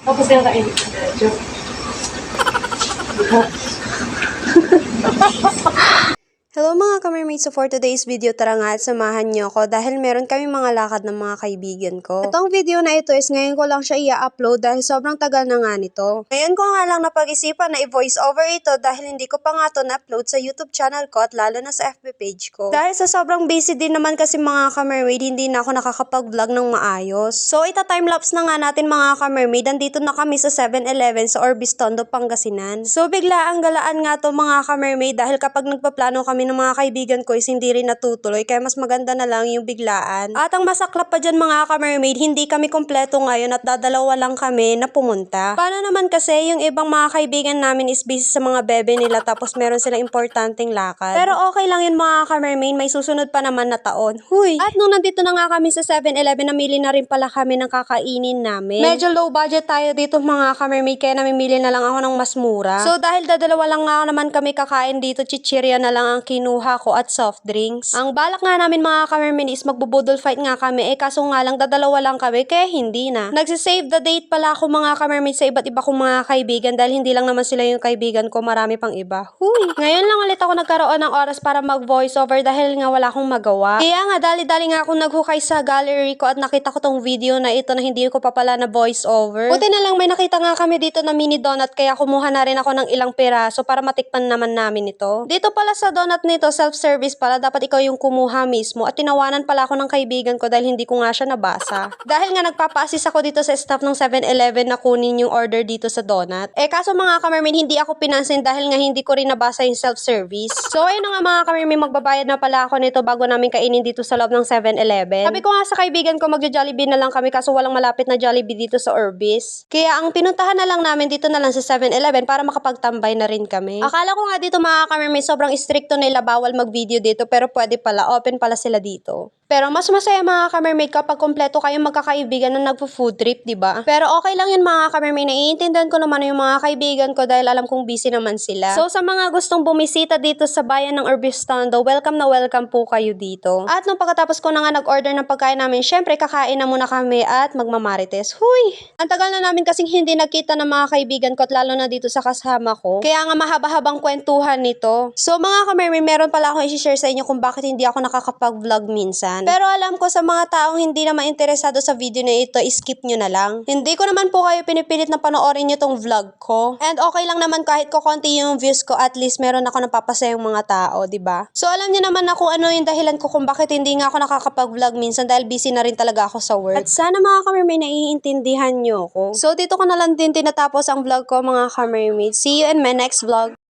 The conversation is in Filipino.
Tapos yung kain. Joke. Hello mga ka-mermaid, so for today's video tara nga at samahan niyo ako dahil meron kami mga lakad ng mga kaibigan ko. Itong video na ito is ngayon ko lang siya i-upload dahil sobrang tagal na nga nito. Ngayon ko nga lang napag-isipan na i-voice over ito dahil hindi ko pa nga ito na-upload sa YouTube channel ko at lalo na sa FB page ko. Dahil sa sobrang busy din naman kasi mga ka-mermaid, hindi na ako nakakapag-vlog ng maayos. So ita-timelapse na nga natin mga ka-mermaid, andito na kami sa 7-Eleven sa Orbistondo, Pangasinan. So bigla ang galaan nga to mga ka-mermaid dahil kapag nagpaplano kami ng mga kaibigan ko is hindi rin natutuloy kaya mas maganda na lang yung biglaan. At ang masaklap pa dyan mga ka-mermaid, hindi kami kompleto ngayon at dadalawa lang kami na pumunta. Paano naman kasi yung ibang mga kaibigan namin is busy sa mga bebe nila tapos meron silang importanteng lakad. Pero okay lang yun mga ka-mermaid, may susunod pa naman na taon. Huy! At nung nandito na nga kami sa 7-Eleven, namili na rin pala kami ng kakainin namin. Medyo low budget tayo dito mga ka-mermaid kaya namimili na lang ako ng mas mura. So dahil dadalawa lang nga naman kami kakain dito, chichirya na lang ang kinuha ko at soft drinks. Ang balak nga namin mga ka-mermaid is magbubudol fight nga kami kaso nga lang dadalawa lang kami kaya hindi na. Nagsisave the date pala ako mga ka-mermaid sa iba't iba kong mga kaibigan dahil hindi lang naman sila yung kaibigan ko, marami pang iba. Huy! Ngayon lang ulit ako nagkaroon ng oras para mag voice over dahil nga wala akong magawa. Kaya nga dali-dali nga akong naghukay sa gallery ko at nakita ko tong video na ito na hindi ko pa pala na voice over. Buti na lang may nakita nga kami dito na mini donut kaya kumuha na rin ako ng ilang piraso para matikman naman namin ito. Dito pala sa donut nito, self-service pala, dapat ikaw yung kumuha mismo at tinawanan pala ako ng kaibigan ko dahil hindi ko nga siya nabasa. Dahil nga nagpapa-assist ako dito sa staff ng 7-Eleven na kunin yung order dito sa donut. Kaso mga ka-mermaid, hindi ako pinansin dahil nga hindi ko rin nabasa yung self-service. So ayun na nga mga ka-mermaid, magbabayad na pala ako nito bago namin kainin dito sa loob ng 7-Eleven. Sabi ko nga sa kaibigan ko magja-Jollibee na lang kami kaso walang malapit na Jollibee dito sa Orbis. Kaya ang pinuntahan na lang namin dito na lang sa 7-Eleven para makapagtambay na rin kami. Akala ko nga dito mga ka-mermaid, sobrang stricto nila, bawal mag-video dito pero pwede pala, open pala sila dito. Pero mas masaya mga ka-mermaid kapag kompleto kayong magkakaibigan na nagpo-food trip, diba? Pero okay lang yun mga ka-mermaid, naiintindihan ko naman yung mga kaibigan ko dahil alam kong busy naman sila. So sa mga gustong bumisita dito sa bayan ng Orbistondo, welcome na welcome po kayo dito. At nung pagkatapos ko na nga nag-order ng pagkain namin, syempre kakain na muna kami at magmamarites. Huy! Ang tagal na namin kasing hindi nagkita ng mga kaibigan ko at lalo na dito sa kasama ko. Kaya nga mahaba-habang kwentuhan nito. So mga ka-mermaid, meron pala akong i-share sa inyo kung bakit hindi ako nakakapag-vlog minsan. Pero alam ko sa mga taong hindi na mainteresado sa video na ito, skip nyo na lang. Hindi ko naman po kayo pinipilit na panoorin nyo tong vlog ko. And okay lang naman kahit ko konti yung views ko, at least meron ako napapasayang mga tao, diba? So alam nyo naman na kung ano yung dahilan ko kung bakit hindi nga ako nakakapag-vlog minsan dahil busy na rin talaga ako sa work. At sana mga ka-mermaid naiintindihan nyo ko. So dito ko na lang din tinatapos ang vlog ko mga ka-mermaid. See you in my next vlog.